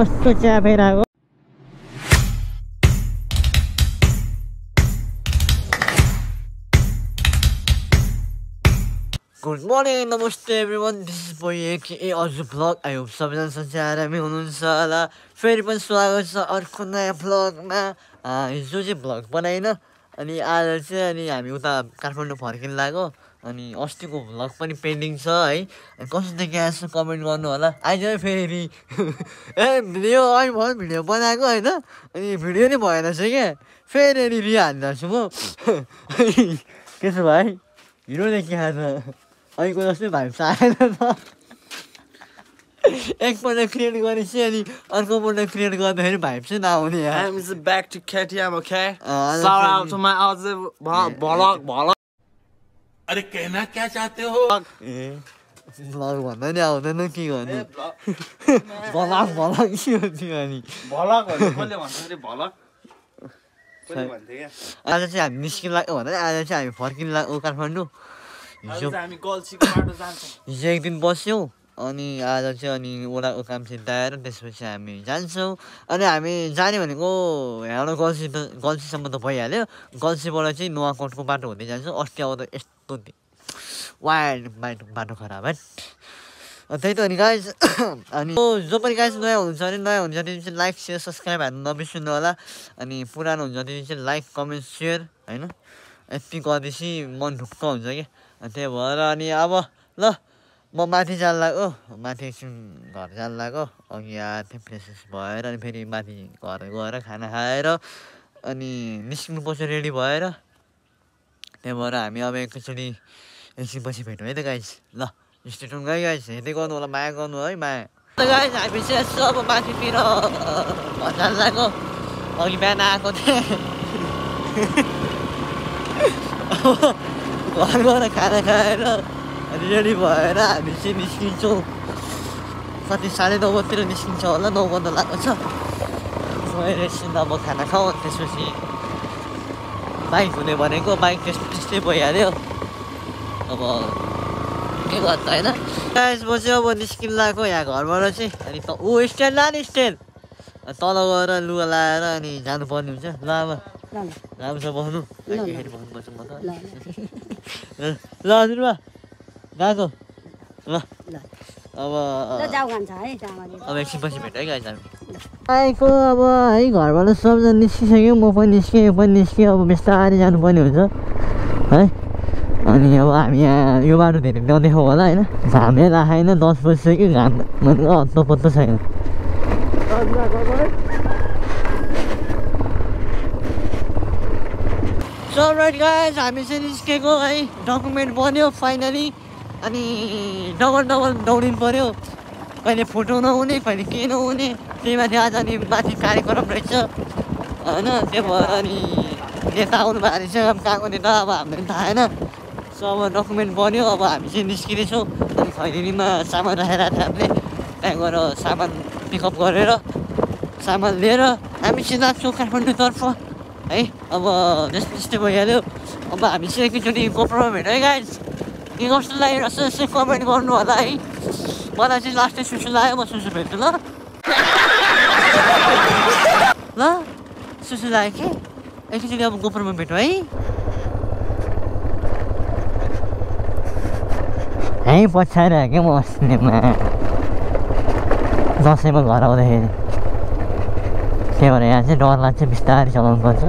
मस्त चिया फेराको Good morning, namaste everyone. This is Boy aka Arju Vlog. I hope सबैजना सन्चै आरामै हुनुहुन्छ होला। फेरि पनि स्वागत छ अर्को नयाँ भ्लगमा। हिजो चाहिँ भ्लग बनाइन अनि आज चाहिँ हामी उता काठमाडौँ फर्किन लाग्यो अनि अस्तिको भ्लग पनि पेन्डिङ छ है। कस्तो देखिया छ कमेन्ट गर्नु होला। आइज फेरि भिडियो भिडियो बनाएको हैन अनि भिडियो नै भएन छ के फेरि रिहाल्दैछु म। के छ भाइ हिरो देखिया छ अहिलेको जस्तै भाइब आएन त। एकपल्ट क्रिएट गरेपछि अनि अर्कोपल्ट क्रिएट गर्दाखेरि भाइब चाहिँ नआउने यार। I'm back to KTM, okay? Shout out to my other vlog. अरे कहना क्या चाहते हो? भ्लग भन्दा नि आउँदैन के गर्ने। भ्लग के हो त्यो अनि भ्लग भन्नु कसले भन्छ रे भ्लग? कसले भन्थे के? आज चाहिँ हामी निस्किन लाग्यो भन्दा आज चाहिँ हामी फर्किन लाग्यो काठमाडौँ। हिजो हामी गल्सीको बाटो जान्छौँ। हिजो एक दिन बस्यौँ अनि आज चाहिँ अनि ओडाको काम सिद्धाएर त्यसपछि हामी जान्छौँ। अनि हामी जाने भनेको यहाँबाट गल्सीसम्म त भइहाल्यो। गल्सीबाट चाहिँ नुवाकोटको बाटो हुँदै जान्छौँ। अस्ति आउँदा यस्तो वाइड बाटो खराब है। त्यही त अनि गाइज अनि जो पनि गाइज नयाँ हुनुहुन्छ भने नयाँ हुन्छ त्यो चाहिँ लाइक सेयर सब्सक्राइब हाल्नु नबिर्सिनु होला। अनि पुरानो हुन्छ त्यो चाहिँ लाइक कमेन्ट सेयर होइन यति गर्दैछ मन ढुक्क हुन्छ कि त्यही भएर अनि अब ल म माथि जान लाग्यो माथि एकछिन घर जान लाग्यो अघि आएको थिएँ फ्रेस भएर अनि फेरि माथि घर गएर खाना खाएर अनि निस्किनुपर्छ रेडी भएर त्यही भएर हामी अब एकैचोटि एकछिनपछि भेटौँ है त गाइज। ल स्टेटुन गयो गाइज हेर्दै गर्नु होला माया गर्नु है माया। गाइज हामी चाहिँ यसो अब माथितिर घर जान लाग्यो अघि बिहान आएको थिएँ घर गएर खाना खाएर अनि रेडी भएर हामी चाहिँ निस्किन्छौँ। कति 9:30 निस्किन्छ होला 9 बज्न लाग्छ। एकछिन अब खाना खाऊ त्यसपछि बाइक हुने भनेको बाइक त्यस्तै भइहाल्यो अब के गर्छ होइन। म चाहिँ अब निस्किन लाग्यो यहाँ घरबाट चाहिँ अनि स्ट्यान्ड लाने स्ट्यान्ड तल गएर लुगा लाएर अनि जानुपर्ने हुन्छ। ल अब राम्रोसँग बस्नु फेरि बस्नुपर्छ म त। ल हजुरबा गएको ल अब एकछिनपछि भेट है गाइज हामी आएको अब है घरबाट सबजना निस्किसक्यो म पनि निस्केँ यो पनि निस्क्यो अब बिस्तारै जानुपर्ने हुन्छ है। अनि अब हामी यहाँ यो बाटो धेरै नदेखाउँ होला होइन घामै राखेन 10 बजिसक्यो घाम भनेको हत्तो पत्तो छैन। सो राइट गाइज हामी चाहिँ निस्केको है डकुमेन्ट बन्यो फाइनली अनि डबल दौडिनु पऱ्यो कहिले फोटो नहुने कहिले के नहुने त्यही माथि आज अनि माथि कार्यक्रम रहेछ होइन। त्यो भएर अनि नेता आउनु भएको रहेछ अब कहाँको नेता अब हामीलाई थाहा छैन। सो अब डकुमेन्ट बन्यो अब हामी चाहिँ निस्किँदैछौँ अनि खैरेनीमा सामान राखेर हामीले त्यहाँ गएर सामान पिकअप गरेर सामान लिएर हामी चाहिँ लाग्छौँ काठमाडौँतर्फ है। अब त्यस्तै भइहाल्यो अब हामी चाहिँ एकैचोटि गोप्रोमा भेट्यो है गाइज। के कस्तो लागिरहेछ यसो कमेन्ट गर्नु होला है। मलाई चाहिँ लास्टै सुसु लाग्यो म सुसु भेट्छु ल ल सुसु लाग्यो कि एकैचोटि अब गोप्रोमा भेटौँ है पछाडि क्या म अस्तिमा दसैँमा घर आउँदाखेरि त्यही भएर यहाँ चाहिँ डर लाग्छ बिस्तारै चलाउनु पर्छ।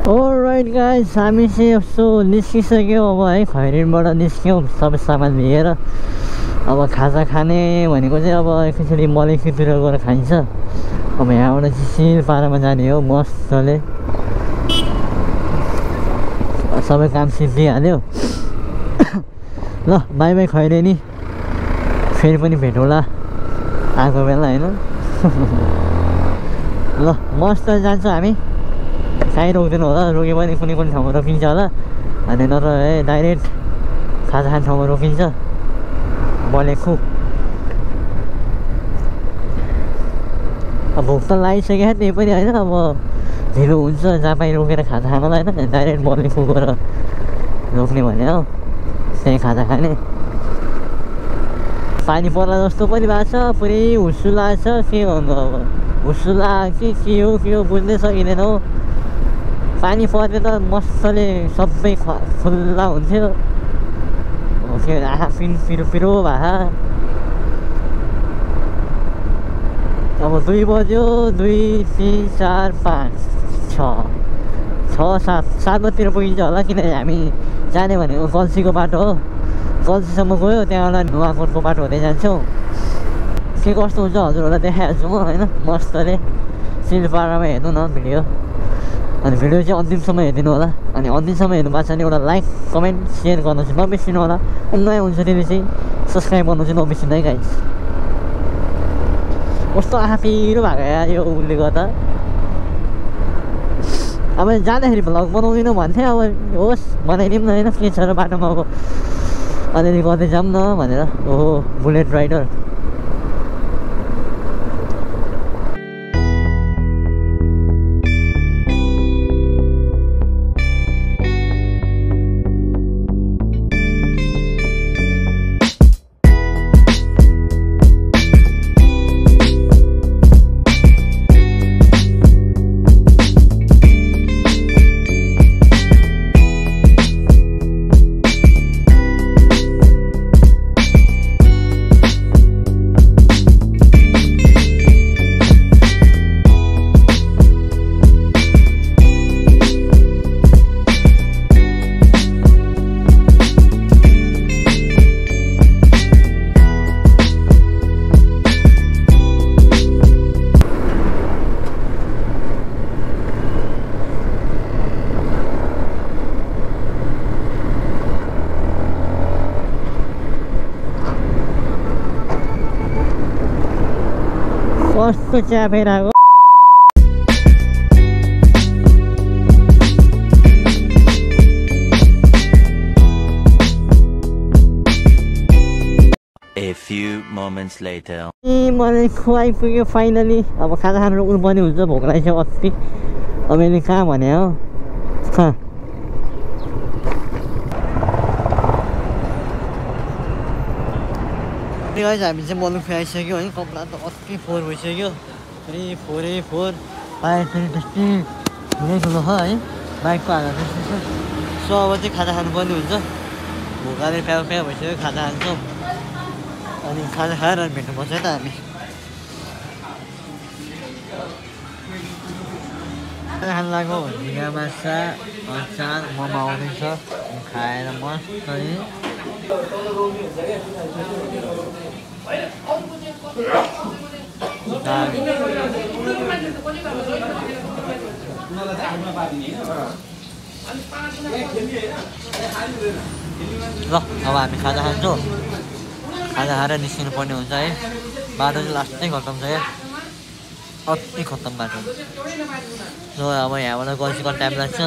अलराइट गाइज हामी चाहिँ यसो निस्किसक्यो अब है खैरेनीबाट निस्क्यौँ सबै सामान लिएर अब खाजा खाने भनेको चाहिँ अब एकैचोटि मलेखीतिर गएर खाइन्छ। अब यहाँबाट चाहिँ सिलपारामा जाने हो मस्तले सबै काम सिद्धिहाल्यो। ल बाई बाई खैरेनी फेरि पनि भेटौँला आएको बेला होइन। ल मस्त जान्छौँ हामी कहीँ रोक्दैन होला रोक्यो भने कुनै ठाउँमा रोकिन्छ होला अनि नत्र डाइरेक्ट खाजा खाने ठाउँमा रोकिन्छ बलेखु। अब भोक त लागिसक्यो त्यही पनि होइन अब ढिलो हुन्छ जहाँ पाइ रोकेर खाजा खानलाई होइन डाइरेक्ट बलेखु गएर रोक्ने भने हो त्यही खाजा खाने। पानी पर्ला जस्तो पनि भएको छ, पुरै हुस्सुला छ। के गर्नु अब, हुस्सुला के हो बुझ्नै सकिँदैन हो। पानी परे त मस्तले सबै खुल्ला हुन्थ्यो। के आँखा पिरो पिरो भए। अब 2 बज्यो, 2, 3, 4, 5, 6, 7 बजीतिर पुगिन्छ होला, किनभने हामी जाने भनेको गल्सीको बाटो हो। गल्सीसम्म गयो, त्यहाँबाट नुवाकोटको बाटो हुँदै जान्छौँ। के कस्तो हुन्छ हजुरहरूलाई देखाइहाल्छु म होइन, मस्तले सिलपाडामा हेर्नु न भिडियो। अनि भिडियो चाहिँ अन्तिमसम्म हेरिदिनु होला। अनि अन्तिमसम्म हेर्नु भएको छ भने एउटा लाइक कमेन्ट सेयर गर्नु चाहिँ नबिर्सिनु होला। अनि नयाँ हुन्छ त्यसले चाहिँ सब्सक्राइब गर्नु चाहिँ नबिर्सिनु है गाइस। कस्तो आँखा पिरो भएको यार यो उसले गर्दा। अब जाँदाखेरि भ्लग बनाउँदिनँ भन्थेँ, अब होस् बनाइदिउँ न होइन, के छ र बाटोमा अब अलिअलि गर्दै जाऊँ न भनेर। ओहो बुलेट राइडर। कस्तो च्यापेर आएको। A few moments later. मलाई खुवाइपुग्यो फाइनली। अब खाजा खानु उयो पनि हुन्छ, भोक लागेको छ अति। अब मैले कहाँ भने हो कहाँ हामी चाहिँ बल्ल खुवाइसक्यो है। कपडा त अति फोहोर भइसक्यो, पुरै फोहोर। बाइक पनि त्यस्तै ठुलै ठुलो छ है, बाइकको हालत त्यस्तै छ। सो अब चाहिँ खाजा खानुपर्ने हुन्छ। भोकाले प्याउ भइसक्यो, खाजा खान्छौँ। अनि खाजा खाएर भेट्नुपर्छ है त हामी। खाजा खानु लाग्यो झिँगा माछा अचार मोमो आउँदैछ, खाएर मस्तले। ल अब हामी खाजा खान्छौँ। खाजा खाएर निस्किनु पर्ने हुन्छ है। बाटो चाहिँ लास्टै खत्तम छ या, अति खत्तम बाटो। सो अब यहाँबाट गल्सी कति टाइम लाग्छ,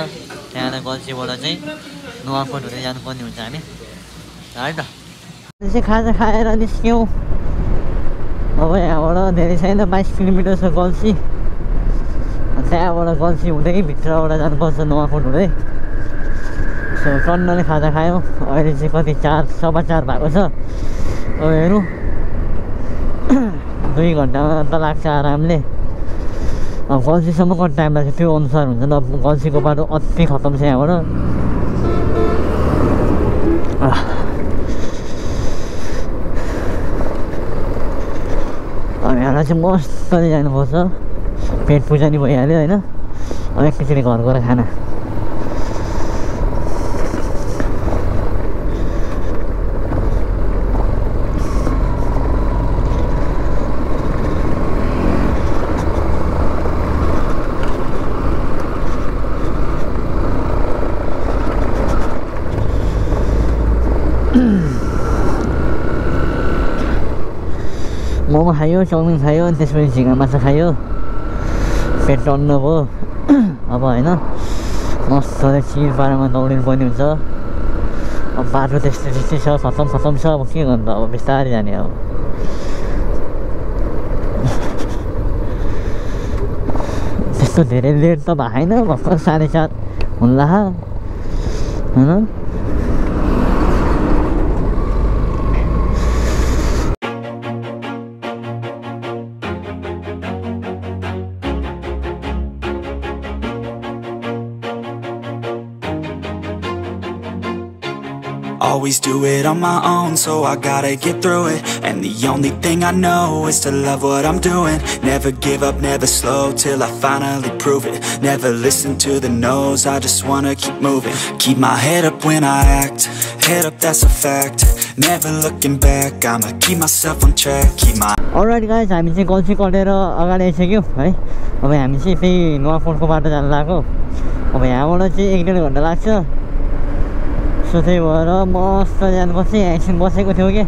त्यहाँबाट गल्सीबाट चाहिँ नुवाकोट हुँदै जानुपर्ने हुन्छ हामी है त। चाहिँ खाजा खाएर निस्क्यौँ। अब यहाँबाट धेरै छैन, 22 किलोमिटर छ गल्सी। त्यहाँबाट गल्सी हुँदै भित्रबाट जानुपर्छ नुवाकोट हुँदै। सो टन्नले खाजा खायौँ। अहिले चाहिँ कति 4, 4:15 भएको छ। अब हेरौँ 2 घन्टामा त लाग्छ आरामले। अब गल्सीसम्म कति टाइम लाग्छ त्यो अनुसार हुन्छ नि। अब गल्सीको बाटो अति खत्तम छ यहाँबाट। अब यहाँलाई चाहिँ मस्तले जानुपर्छ, पेट पूजा नि भइहाल्यो होइन। अब एकैचोटि घर गएर खाना। मोमो खायो, चाउमिन खायो, अनि त्यसपछि झिँगा माछा खायो, पेट टन्न भयो। अब होइन मस्तले चिरपाडामा दौडिनु पर्ने हुन्छ। अब बाटो त्यस्तै छ, खत्तम छ। अब के गर्नु त, अब बिस्तारै जाने। अब त्यस्तो धेरै लेट त भएन, भर्खर 4:30 हुन्ला होइन। always do it on my own, so I gotta get through it. And the only thing I know is to love what I'm doing. Never give up, never slow, till I finally prove it. Never listen to the no's, I just wanna keep moving. Keep my head up when I act, head up, that's a fact. Never looking back, I'ma keep myself on track. Keep my Alright guys, हामी चाहिँ गल्छी कटेर अगाडि आइसक्यौँ है। अब हामी चाहिँ फेरि नुवाकोटको बाटो जानु लाग्यो। अब यहाँबाट चाहिँ 1-1.5 घन्टा लाग्छ। सो त्यही भएर मस्त जानुपर्छ। एकछिन बसेको थियो कि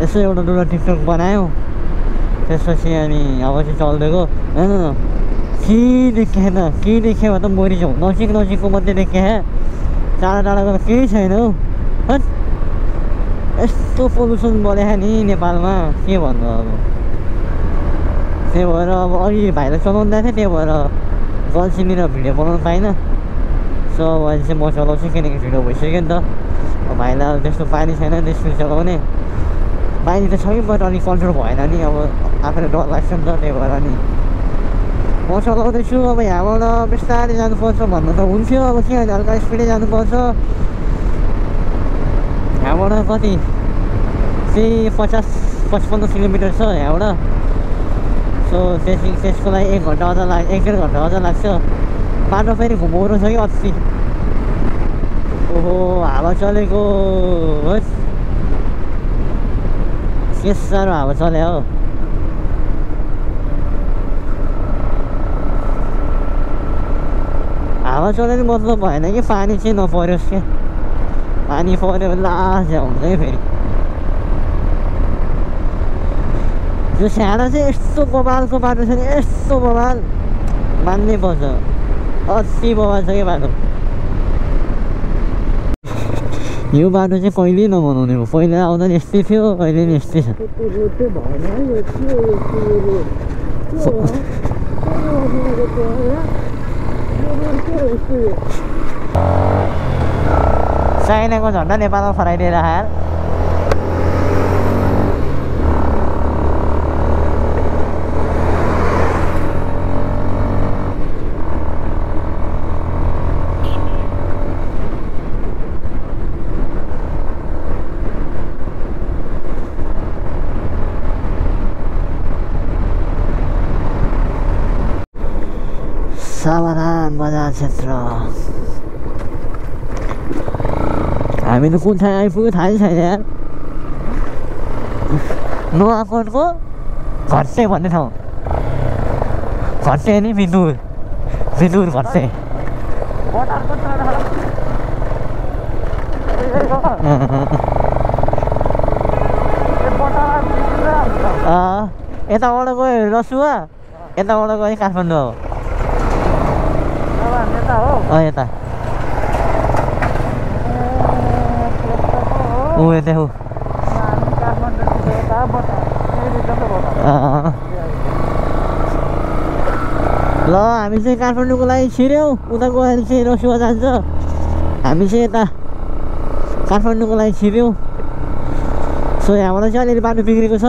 यसो एउटा डुलो टिकटक बनायो। त्यसपछि अनि अब चाहिँ चल्दिएको हैन। के देखेँ त, के देखेँ त मरिजाउँ। नजिक नजिकको मात्रै देखेँ, टाढा टाढाको त केही छैन हौ। हट, यस्तो पोल्युसन बढेको नि नेपालमा, के भन्नु अब। त्यही भएर अब अघि भाइले चलाउँदै थिएँ, त्यही भएर गल्छीनिर भिडियो बनाउनु पाइनँ। सो अब अहिले चाहिँ म चलाउँछु, किनकि भिडियो भइसक्यो नि त। अब भाइलाई अब त्यस्तो बानी छैन त्यसरी चलाउने। बानी त छ कि बट अलिक कन्ट्रोल भएन नि, अब आफूले डर लाग्छ नि त। त्यही भएर नि म चलाउँदैछु। अब यहाँबाट बिस्तारै जानुपर्छ भन्नु त हुन्थ्यो, अब के भने हल्का स्पिडै जानुपर्छ। यहाँबाट कति त्यही 50-55 किलोमिटर छ यहाँबाट। सो त्यसको लागि 1 घन्टा अझ लाग्छ, 1-1.5 घन्टा अझ लाग्छ। बाटो फेरि घुमाउरो छ कि अस्ति। ओहो, हावा चलेको के साह्रो हावा चल्यो हो। हावा चल्यो मतलब भएन कि पानी चाहिँ नपरोस् क्या। पानी पऱ्यो भने लाज हुन्छ कि फेरि। जो सानो चाहिँ यस्तो बबालको बाटो छ नि, यस्तो बबाल मान्नै पर्छ। अति बबाल छ कि बाटो। यो बाटो चाहिँ कहिले नबनाउने हो। पहिला आउँदा नि यस्तै थियो, अहिले नि यस्तै छ। चाइनाको झन्डा नेपालमा फराइदिएर हाल। सावधान बजार क्षेत्र। हामी त कुन ठाउँ आइपुग्यो थाहै छैन यार। नुवाकोटको घट्टे भन्ने ठाउँ। घट्टे नि बिन्दुर घट्टे। यताबाट गयो रसुवा, यताबाट गयो काठमाडौँ हो। यता यता हो। ल हामी चाहिँ काठमाडौँको लागि छिर्यौँ। उता गएर चाहिँ रसुवा जान्छ। हामी चाहिँ यता काठमाडौँको लागि छिर्यौँ। सो यहाँबाट चाहिँ अलिअलि बाटो बिग्रेको छ,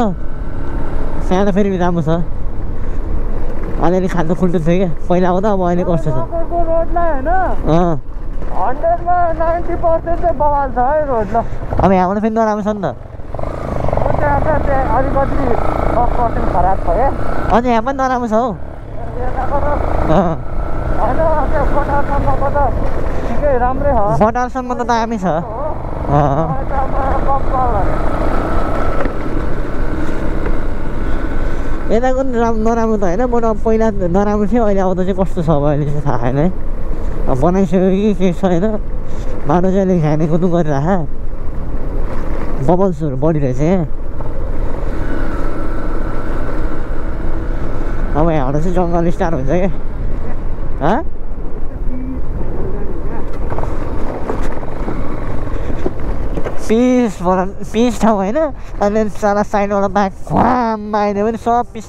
सानो फेरि राम्रो छ। अलिअलि खानु खुल्टो थियो क्या पहिला आउँदा, अब अहिले कस्तो छ। अब यहाँबाट फेरि नराम्रो छ नि त। अझ यहाँ पनि नराम्रो छ हौ। बटारसम्म त दामी छ। यताको नराम्रो त होइन, बट पहिला नराम्रो थियो, अहिले आउँदा चाहिँ कस्तो छ अब अहिले चाहिँ थाहा छैन है। बनाइसक्यो कि के छैन। बाटो चाहिँ अलिक खाने कुदु गरिराख। बबल्सहरू बढिरहेछ यहाँ। अब यहाँबाट चाहिँ जङ्गल स्टार्ट हुन्छ क्या। पिस ठाउँ होइन। अनि साला साइडबाट बाइक खुवाममा आइदियो भने सब पिस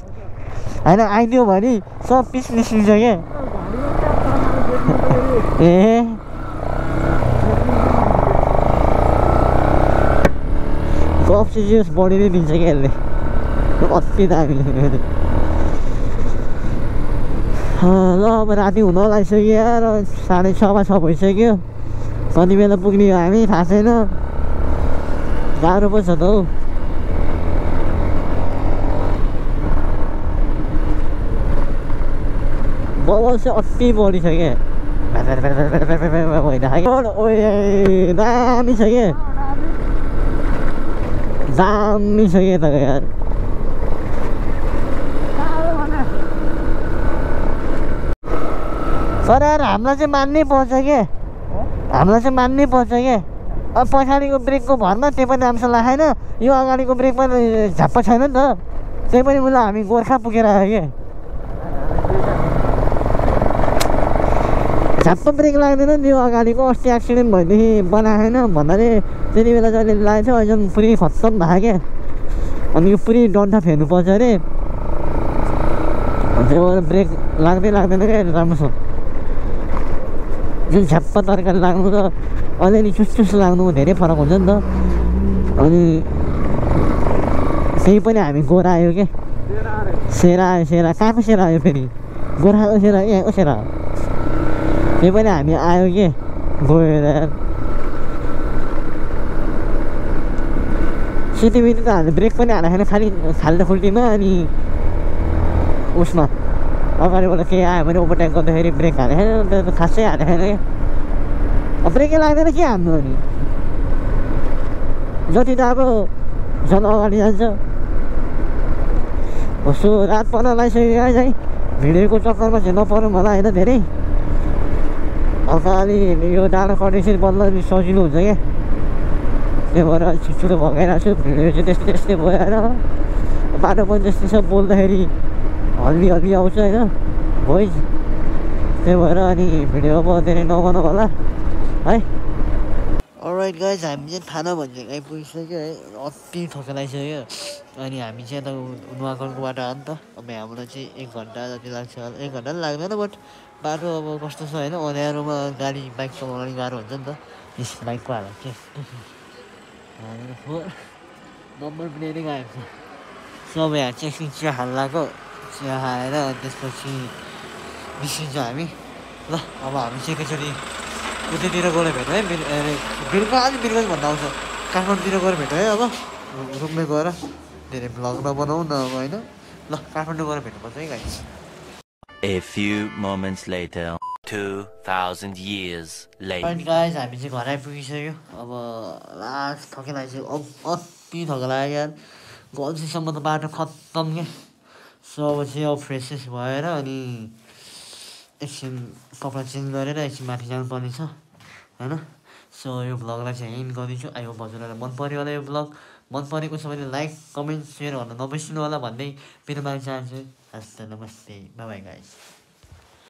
होइन, आइदियो भने सब पिस निस्किन्छ क्या। ए अक्सिजन बढी नै दिन्छ क्या यसले, अति दामी। ल अब राति हुन लागिसक्यो यार, 6:30 भइसक्यो। कति बेला पुग्ने हो हामी थाहा छैन। गाह्रो पो छ त हौ बबल चाहिँ अति बढी छ क्या दामी छ क्या दामी छ क्या त यार तर यार हामीलाई चाहिँ मान्नै पर्छ क्या हामीलाई चाहिँ मान्नै पर्छ क्या अब पछाडिको ब्रेकको भरमा त्यो पनि राम्रोसँग लाखेन यो अगाडिको ब्रेकमा झ्याप्प छैन नि त त्यही पनि उसलाई हामी गोर्खा पुगेर आयो क्या झ्याप्प ब्रेक लाग्दैन नि यो अगाडिको अस्ति एक्सिडेन्ट भएदेखि बनाएन भन्नाले त्यति बेला चाहिँ अलिअलि लागेको थियो अहिले पुरै खत्तम भयो क्या अनि यो पुरै डन्ठा फेर्नुपर्छ अरे त्यो ब्रेक लाग्दैन क्या राम्रोसँग जुन झ्याप्प तरकारी लाग्नु त अलिअलि चुस लाग्नु धेरै फरक हुन्छ नि त अनि त्यही पनि हामी गोरा आयो क्या सेरा कहाँको सेरा आयो फेरि गोराको सेरा यहाँको सेरा त्यही पनि हामी आयो के गएर सिटीबिटी त हामीले ब्रेक पनि हालेको छैन खालि खाल्दाखुल्टीमा अनि उसमा अगाडिबाट केही आयो भने ओभरटेक गर्दाखेरि ब्रेक हालेको छैन त्यो त खासै हालेको छैन क्या ब्रेकै लाग्दैन के हाल्नु अनि जति त अब झन् अगाडि जान्छ कस्तो रात पर्न लगाइसक्यो है भिडियोको चक्करमा चाहिँ नपरौँ होला होइन धेरै हल्का अलि यो डाँडो कटेपछि बल्ल सजिलो हुन्छ क्या त्यही भएर छिटो भगाइरहेको छु भिडियो चाहिँ त्यस्तै भएर बाटो पनि त्यस्तै छ बोल्दाखेरि हल्दी आउँछ होइन भोइस त्यही भएर अनि भिडियो अब धेरै नगर्नु होला है अलराइट गाइज हामी चाहिँ थाना भन्ने आइपुगिसक्यो है अति ठोकेलाइसक्यो अनि हामी चाहिँ यता नुवाकोटको बाटो आयो नि त अब यहाँबाट चाहिँ 1 घन्टा जति लाग्छ 1 घन्टा पनि लाग्दैन बट बाटो अब कस्तो छ होइन अँध्यारोमा गाडी बाइक चलाउन अलिक गाह्रो हुन्छ नि त यस बाइकको हालत के नम्बर प्लेटै गएको छ सो अब यहाँ चाहिँ एकछिन चिया खान लाग्यो चिया खाएर त्यसपछि निस्किन्छौँ हामी ल अब हामी चाहिँ एकैचोटि उतैतिर गएर भेटौँ है बेलुका अलिक बेलुका भन्दा आउँछ काठमाडौँतिर गएर भेटौँ है अब रुममै गएर धेरै भ्लग नबनाउँ न अब होइन ल काठमाडौँ गएर भेट्नुपर्छ है guys A few moments later 2000 years later अनि गाइस हामी चाहिँ घर आइपुगिसक्यो अब लास्ट थकिरहेको अब अति थकिरहेको यार गल्सीसम्म त बाटो खत्तम क्या सो अब चाहिँ अब फ्रेसेस भएर अनि एकछिन कपडा चेन्ज गरेर एकछिन माथि जानुपर्ने छ होइन सो यो भ्लगलाई चाहिँ एन्ड गरिदिन्छु आई होप हजुरहरूलाई मन पऱ्यो होला यो भ्लग मन परेको छ भने लाइक कमेन्ट सेयर गर्न नबिर्सिनु होला भन्दै मेरो माग चाहन्छु हस्त नमस्ते बाई बाई गाइस